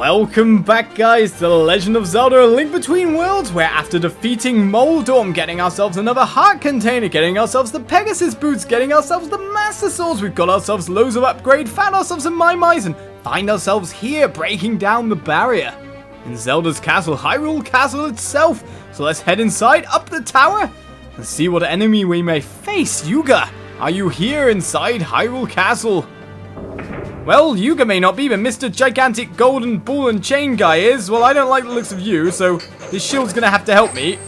Welcome back, guys, to The Legend of Zelda: A Link Between Worlds, where after defeating Moldorm, getting ourselves another heart container, getting ourselves the Pegasus boots, getting ourselves the Master Swords, we've got ourselves loads of upgrade, found ourselves some Mai-Mais, and find ourselves here, breaking down the barrier in Zelda's castle, Hyrule Castle itself. So let's head inside, up the tower, and see what enemy we may face. Yuga, are you here inside Hyrule Castle? Well, Yuga may not be, but Mr. Gigantic Golden Ball and Chain guy is. Well, I don't like the looks of you, so this shield's gonna have to help me.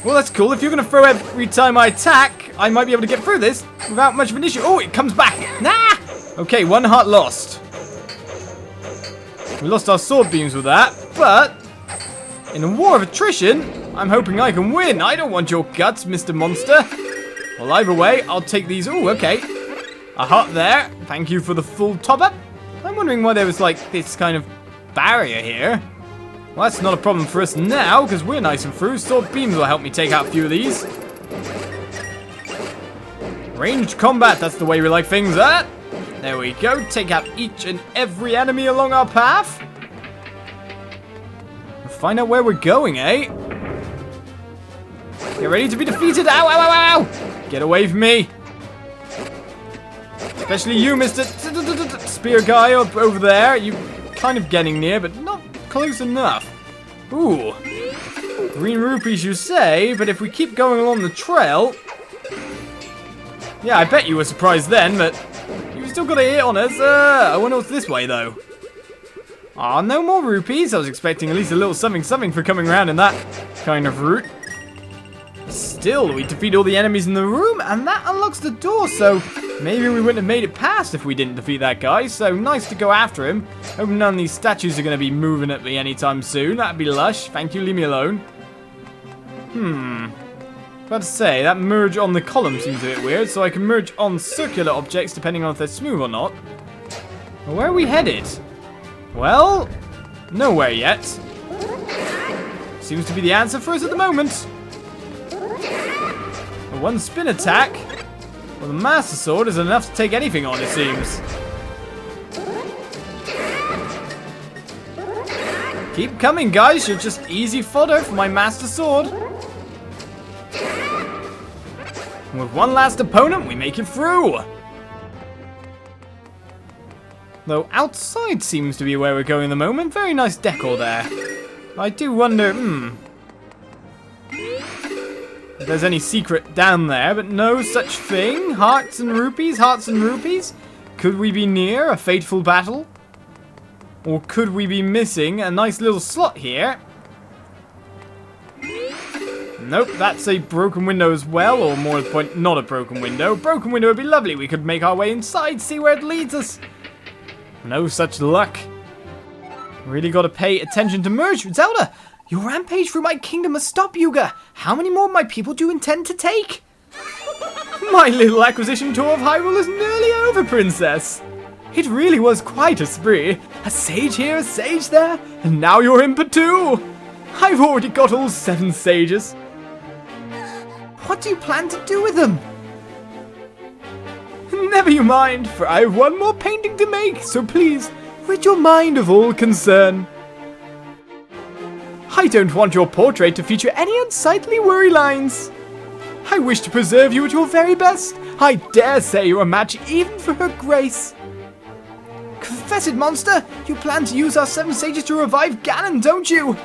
Well, that's cool. If you're gonna throw every time I attack, I might be able to get through this without much of an issue. Oh, it comes back. Nah! Okay, one heart lost. We lost our sword beams with that, but in a war of attrition, I'm hoping I can win. I don't want your guts, Mr. Monster. Well, either way, I'll take these. Oh, okay. A heart there. Thank you for the full top-up. I'm wondering why there was, like, this kind of barrier here. Well, that's not a problem for us now, because we're nice and through. Sword beams will help me take out a few of these. Ranged combat, that's the way we like things, huh? There we go. Take out each and every enemy along our path. We'll find out where we're going, eh? Get ready to be defeated. Ow, ow, ow, ow! Get away from me. Especially you, Mr. Spear guy up over there. You kind of getting near, but not close enough. Ooh. Green rupees, you say, but if we keep going along the trail... Yeah, I bet you were surprised then, but you still got a hit on us. I wonder what's this way, though. Aw, no more rupees. I was expecting at least a little something for coming around in that kind of route. Still, we defeat all the enemies in the room, and that unlocks the door, so maybe we wouldn't have made it past if we didn't defeat that guy, so nice to go after him. Hope none of these statues are going to be moving at me anytime soon. That'd be lush. Thank you, leave me alone. About to say, that merge on the column seems a bit weird, so I can merge on circular objects depending on if they're smooth or not. Well, where are we headed? Well, nowhere yet. Seems to be the answer for us at the moment. One spin attack. Well, the Master Sword is enough to take anything on, it seems. Keep coming, guys. You're just easy fodder for my Master Sword. And with one last opponent, we make it through. Though outside seems to be where we're going at the moment. Very nice decor there. I do wonder, if there's any secret down there, but no such thing. Hearts and rupees, hearts and rupees. Could we be near a fateful battle? Or could we be missing a nice little slot here? Nope, that's a broken window as well, or more to the point, not a broken window. Broken window would be lovely. We could make our way inside, see where it leads us. No such luck. Really got to pay attention to merge. Zelda! Your rampage through my kingdom must stop, Yuga! How many more of my people do you intend to take? My little acquisition tour of Hyrule is nearly over, Princess! It really was quite a spree. A sage here, a sage there, and now you're in Patu! I've already got all 7 sages. What do you plan to do with them? Never you mind, for I have one more painting to make, so please, rid your mind of all concern. I don't want your portrait to feature any unsightly worry lines. I wish to preserve you at your very best. I dare say you're a match even for her grace. Confess it, monster. You plan to use our 7 sages to revive Ganon, don't you?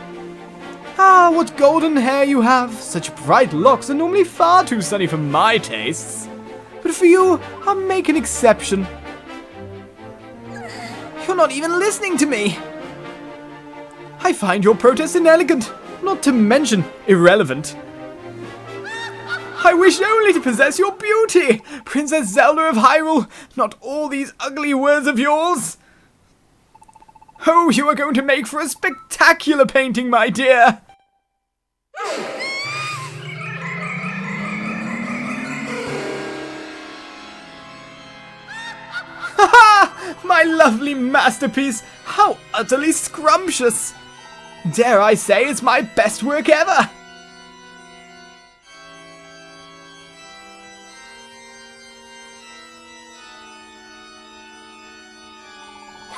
Ah, what golden hair you have. Such bright locks are normally far too sunny for my tastes. But for you, I'll make an exception. You're not even listening to me. I find your protest inelegant, not to mention irrelevant. I wish only to possess your beauty, Princess Zelda of Hyrule, not all these ugly words of yours. Oh, you are going to make for a spectacular painting, my dear. Ha ha! My lovely masterpiece, how utterly scrumptious. Dare I say it's my best work ever!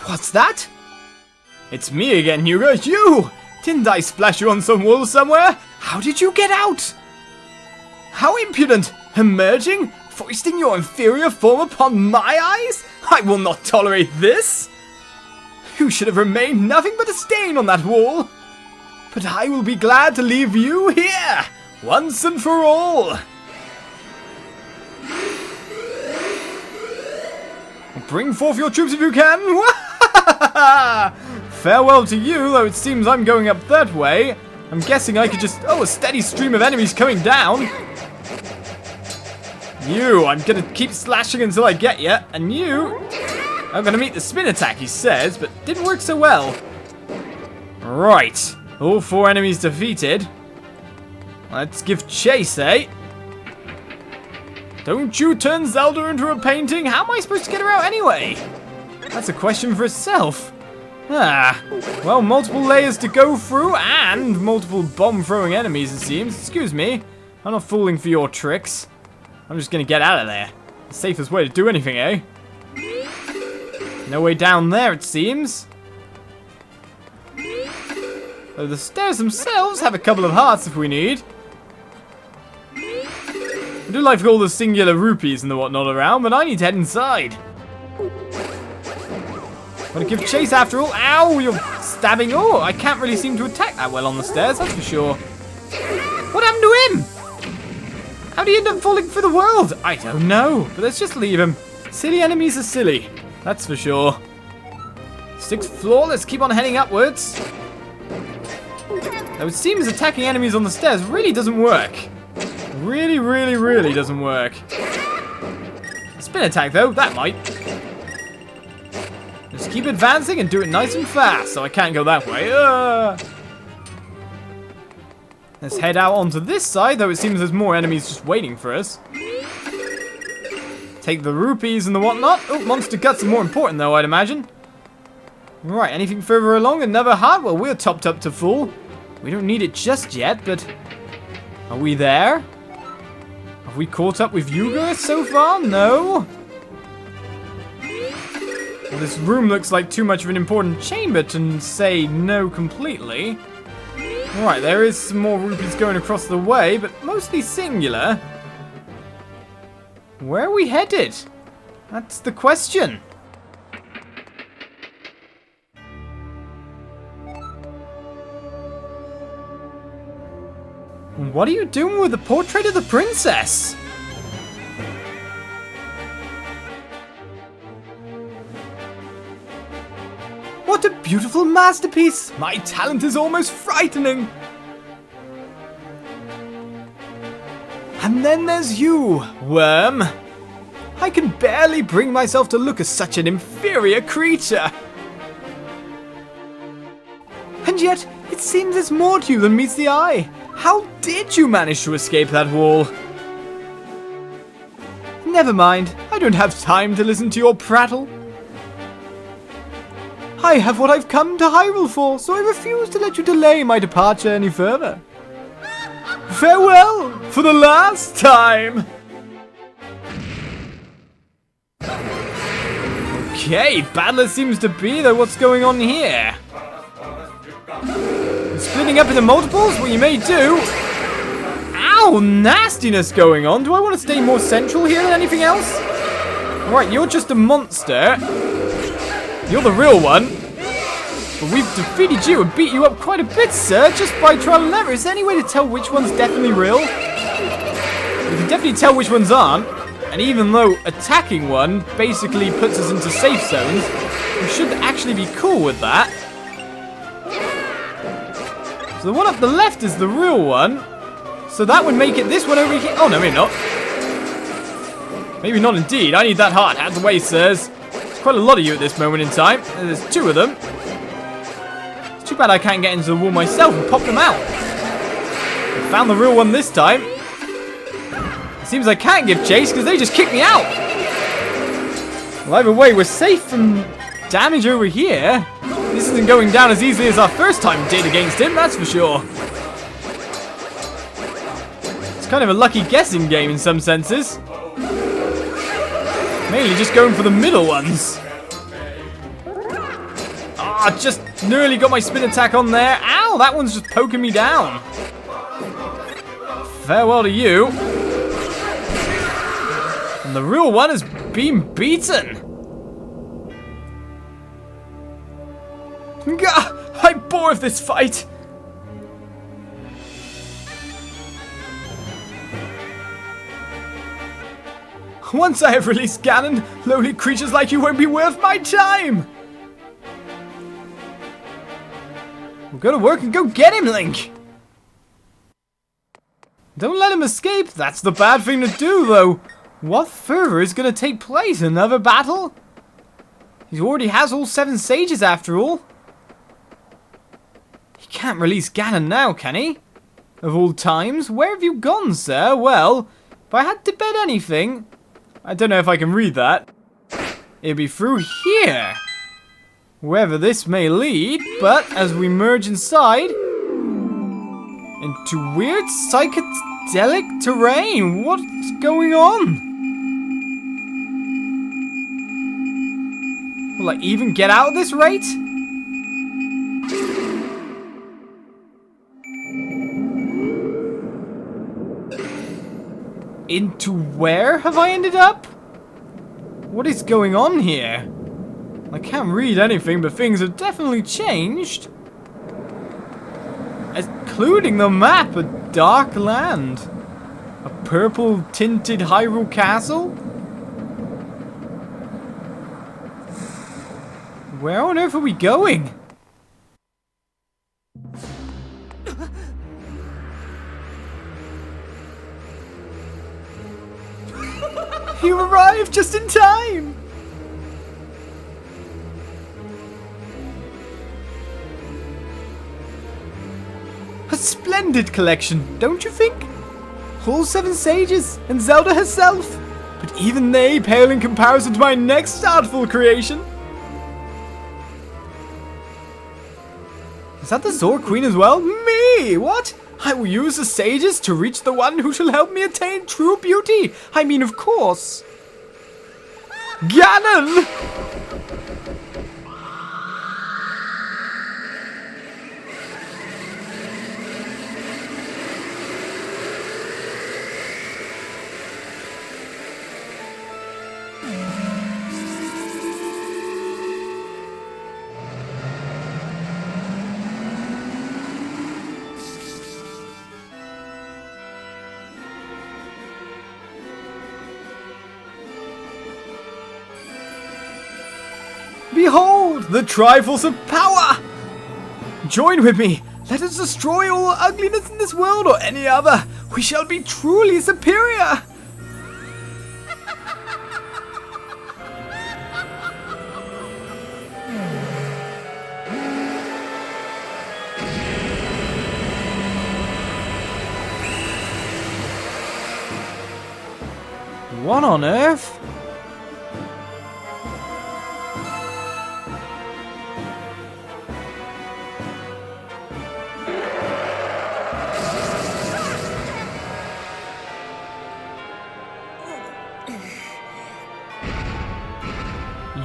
What's that? It's me again, Yuga. You! Didn't I splash you on some wool somewhere? How did you get out? How impudent! Emerging? Foisting your inferior form upon my eyes? I will not tolerate this! You should have remained nothing but a stain on that wall. But I will be glad to leave you here, once and for all. Bring forth your troops if you can. Farewell to you, though it seems I'm going up that way. I'm guessing I could just... Oh, a steady stream of enemies coming down. You, I'm gonna keep slashing until I get you. And you... I'm gonna meet the spin attack, he says, but didn't work so well. Right. All 4 enemies defeated. Let's give chase, eh? Don't you turn Zelda into a painting? How am I supposed to get her out anyway? That's a question for itself. Well, multiple layers to go through and multiple bomb-throwing enemies, it seems. Excuse me. I'm not falling for your tricks. I'm just gonna get out of there. The safest way to do anything, eh? No way down there, it seems. Though the stairs themselves have a couple of hearts if we need. I do like all the singular rupees and the whatnot around, but I need to head inside. Wanna give chase after all? Ow, you're stabbing. Oh, I can't really seem to attack that well on the stairs, that's for sure. What happened to him? How did he end up falling for the world? I don't know, but let's just leave him. Silly enemies are silly, that's for sure. 6th floor, let's keep on heading upwards. Though it seems attacking enemies on the stairs really doesn't work. Really doesn't work. Spin attack though, that might. Just keep advancing and do it nice and fast so I can't go that way. Let's head out onto this side, though it seems there's more enemies just waiting for us. Take the rupees and the whatnot. Oh, monster guts are more important though, I'd imagine. Right, anything further along? Another heart? Well, we're topped up to full. We don't need it just yet, but... Are we there? Have we caught up with Yuga so far? No? Well, this room looks like too much of an important chamber to say no completely. Alright, there is some more rupees going across the way, but mostly singular. Where are we headed? That's the question. What are you doing with the portrait of the princess? What a beautiful masterpiece! My talent is almost frightening! And then there's you, worm! I can barely bring myself to look at such an inferior creature! And yet, it seems there's more to you than meets the eye! How did you manage to escape that wall? Never mind, I don't have time to listen to your prattle. I have what I've come to Hyrule for, so I refuse to let you delay my departure any further. Farewell, for the last time! Okay, battler seems to be, though what's going on here? Splitting up into multiples, what you may do. Ow, nastiness going on. Do I want to stay more central here than anything else? Alright, you're just a monster. You're the real one. But we've defeated you and beat you up quite a bit, sir, just by trial and error. Is there any way to tell which one's definitely real? We can definitely tell which ones aren't. And even though attacking one basically puts us into safe zones, we should actually be cool with that. So the one up the left is the real one. So that would make it this one over here. Oh, no, maybe not. Maybe not indeed. I need that heart out of the way, sirs. There's quite a lot of you at this moment in time. There's 2 of them. It's too bad I can't get into the wall myself and pop them out. I found the real one this time. It seems I can't give chase because they just kicked me out. Well, either way, we're safe from damage over here. This isn't going down as easily as our first time did against him, that's for sure. It's kind of a lucky guessing game in some senses. Mainly just going for the middle ones. Ah, just Nearly got my spin attack on there. Ow, that one's just poking me down. Farewell to you. And the real one has been beaten. Gah! I'm bored of this fight. Once I have released Ganon, lowly creatures like you won't be worth my time. We'll go to work and go get him, Link. Don't let him escape. That's the bad thing to do, though. What further is going to take place? Another battle? He already has all 7 sages after all. He can't release Ganon now, can he? Of all times, where have you gone, sir? Well, if I had to bet anything, I don't know if I can read that. It'd be through here. Wherever this may lead, but as we merge inside into weird psychedelic terrain. What's going on? Will I even get out of this rate? Into where have I ended up? What is going on here? I can't read anything, but things have definitely changed. Including the map, a dark land. A purple tinted Hyrule Castle? Where on earth are we going? You arrived just in time! A splendid collection, don't you think? All 7 sages and Zelda herself. But even they pale in comparison to my next artful creation. Is that the Zora Queen as well? Me! What? I will use the sages to reach the one who shall help me attain true beauty. I mean, of course. Ganon! Behold, the Triforce of Power! Join with me. Let us destroy all ugliness in this world or any other. We shall be truly superior. What on earth?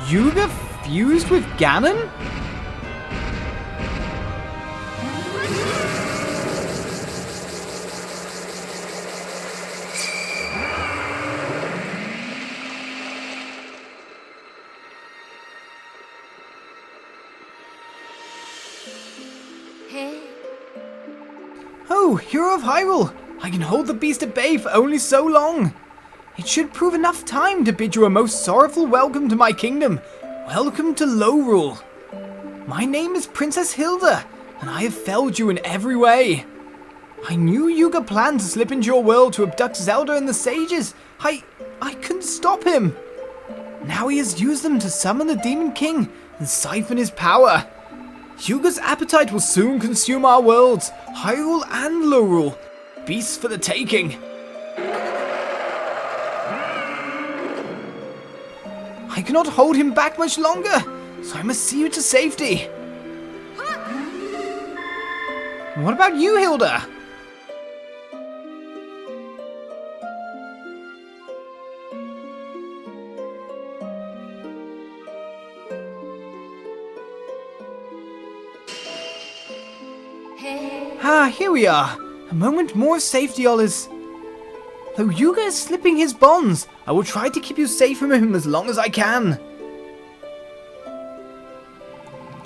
Yuga fused with Ganon? Hey. Oh, Hero of Hyrule! I can hold the beast at bay for only so long. It should prove enough time to bid you a most sorrowful welcome to my kingdom. Welcome to Lorule. My name is Princess Hilda, and I have failed you in every way. I knew Yuga planned to slip into your world to abduct Zelda and the sages. I couldn't stop him. Now he has used them to summon the Demon King and siphon his power. Yuga's appetite will soon consume our worlds, Hyrule and Lorule. Beasts for the taking. I cannot hold him back much longer, so I must see you to safety. What about you, Hilda? Ah, here we are. A moment more of safety, Olis. Though Yuga is slipping his bonds, I will try to keep you safe from him as long as I can.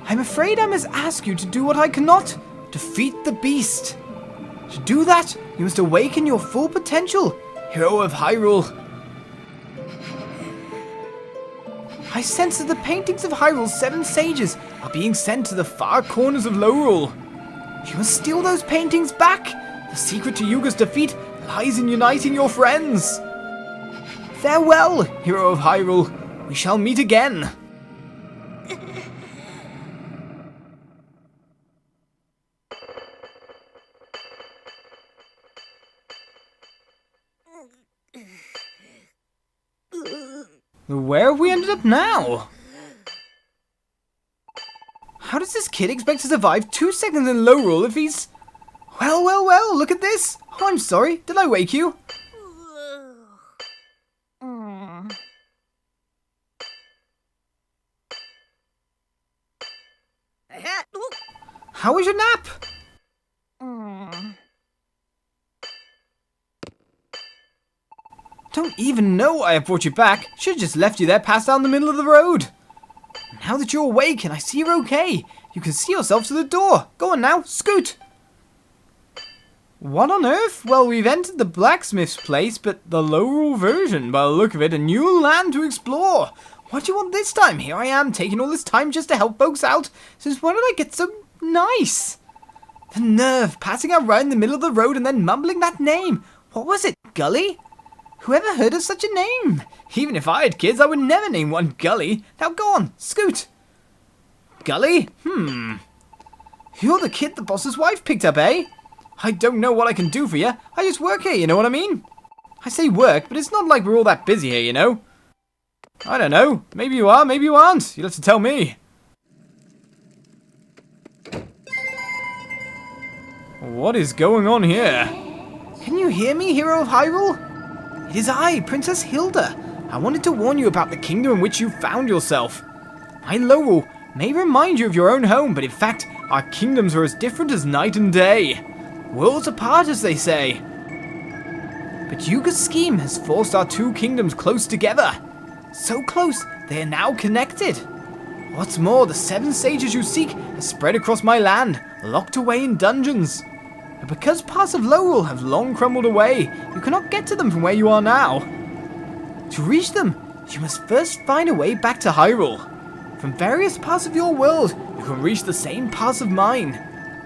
I'm afraid I must ask you to do what I cannot. Defeat the beast. To do that, you must awaken your full potential, hero of Hyrule. I sense that the paintings of Hyrule's 7 sages are being sent to the far corners of Lorule. You must steal those paintings back. The secret to Yuga's defeat lies in uniting your friends. Farewell, hero of Hyrule. We shall meet again. Where have we ended up now? How does this kid expect to survive 2 seconds in Lorule if he's... Well, look at this. Oh, I'm sorry. Did I wake you? How was your nap? Don't even know why I brought you back. Should have just left you there passed out in the middle of the road. Now that you're awake and I see you're okay, you can see yourself to the door. Go on now, scoot. What on earth? Well, we've entered the blacksmith's place, but the Lorule version, by the look of it, a new land to explore. What do you want this time? Here I am, taking all this time just to help folks out. Since when did I get so nice? The nerve, passing out right in the middle of the road and then mumbling that name. What was it, Gully? Whoever heard of such a name? Even if I had kids, I would never name one Gully. Now go on, scoot. Gully? You're the kid the boss's wife picked up, eh? I don't know what I can do for you. I just work here, you know what I mean? I say work, but it's not like we're all that busy here, you know? I don't know. Maybe you are, maybe you aren't. You'll have to tell me. What is going on here? Can you hear me, hero of Hyrule? It is I, Princess Hilda. I wanted to warn you about the kingdom in which you found yourself. My Lorule may remind you of your own home, but in fact, our kingdoms are as different as night and day. Worlds apart, as they say. But Yuga's scheme has forced our 2 kingdoms close together. So close, they are now connected. What's more, the 7 sages you seek are spread across my land, locked away in dungeons. But because parts of Lorule have long crumbled away, you cannot get to them from where you are now. To reach them, you must first find a way back to Hyrule. From various parts of your world, you can reach the same parts of mine.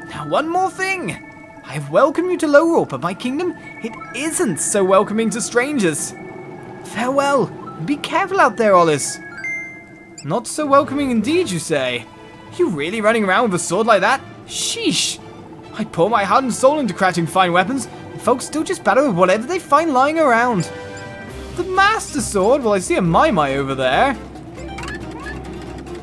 Now one more thing. I have welcomed you to Lorule, but my kingdom, it isn't so welcoming to strangers. Farewell, and be careful out there, Olis. Not so welcoming indeed, you say? You really running around with a sword like that? Sheesh. I pour my heart and soul into crafting fine weapons, and folks still just battle with whatever they find lying around. The Master Sword? Well, I see a Mai over there.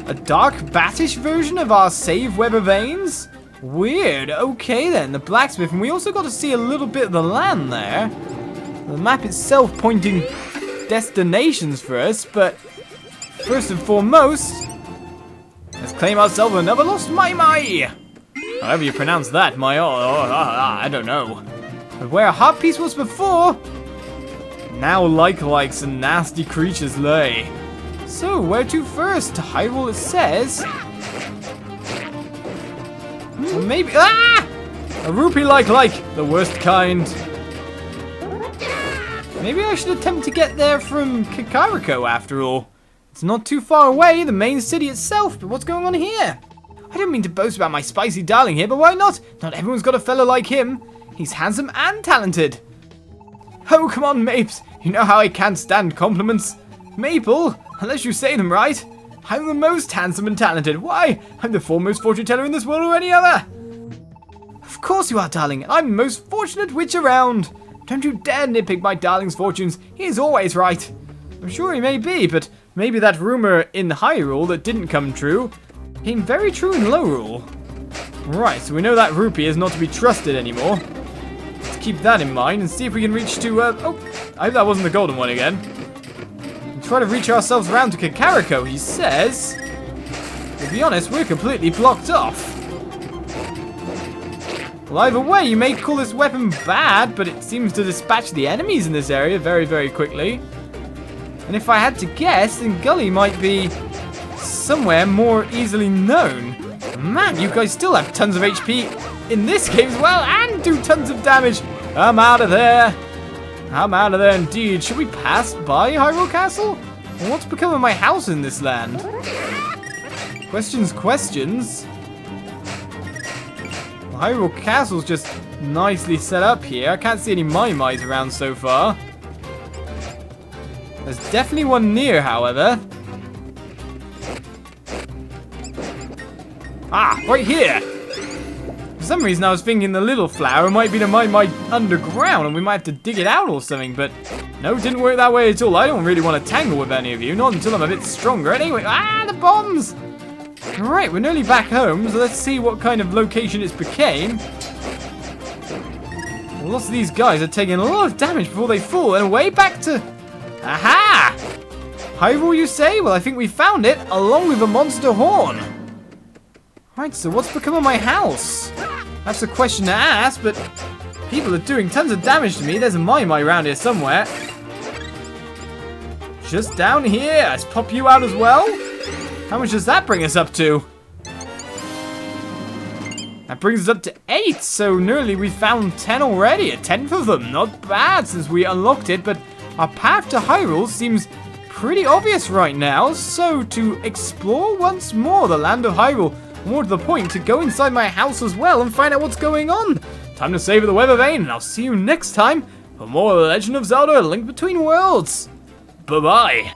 A dark, battish version of our Save Weber Veins? Weird. Okay then, the blacksmith, and we also got to see a little bit of the land there. The map itself pointing destinations for us, but first and foremost, let's claim ourselves another lost Mai. However you pronounce that, I don't know. But where a heart piece was before, now likes and nasty creatures lay. So, where to first? To Hyrule, it says. Or maybe... Ah! A rupee like, the worst kind. Maybe I should attempt to get there from Kakariko, after all. It's not too far away, the main city itself, but what's going on here? I don't mean to boast about my spicy darling here, but why not? Not everyone's got a fellow like him. He's handsome and talented. Oh, come on, Mapes. You know how I can't stand compliments. Maple, unless you say them right. I'm the most handsome and talented. Why? I'm the foremost fortune teller in this world or any other. Of course you are, darling, and I'm the most fortunate witch around. Don't you dare nitpick my darling's fortunes. He is always right. I'm sure he may be, but maybe that rumor in Hyrule that didn't come true came very true in Lorule. Right, so we know that rupee is not to be trusted anymore. Let's keep that in mind and see if we can reach to, oh, I hope that wasn't the golden one again. And try to reach ourselves around to Kakariko, he says. To be honest, we're completely blocked off. Well, either way, you may call this weapon bad, but it seems to dispatch the enemies in this area very, very quickly. And if I had to guess, then Gully might be somewhere more easily known. Man, you guys still have tons of HP in this game as well, and do tons of damage. I'm out of there. I'm out of there indeed. Should we pass by Hyrule Castle? What's become of my house in this land? Questions. Well, Hyrule Castle's just nicely set up here. I can't see any Mai-Mais around so far. There's definitely one near, however. Ah, right here! For some reason I was thinking the little flower might be the Mai-Mai underground and we might have to dig it out or something, but no, it didn't work that way at all. I don't really want to tangle with any of you, not until I'm a bit stronger. Anyway, the bombs! Alright, we're nearly back home, so let's see what kind of location it's became. Well, lots of these guys are taking a lot of damage before they fall, and away back to... Aha! Hyrule, you say? Well, I think we found it, along with the monster horn. Right, so what's become of my house? That's a question to ask, but people are doing tons of damage to me. There's a Mai-Mai around here somewhere. Just down here. Let's pop you out as well. How much does that bring us up to? That brings us up to 8, so nearly we found 10 already. A 10th of them. Not bad since we unlocked it, but our path to Hyrule seems pretty obvious right now. So to explore once more the land of Hyrule, more to the point, to go inside my house as well and find out what's going on. Time to savor the weather vein, and I'll see you next time for more Legend of Zelda: A Link Between Worlds. Bye-bye.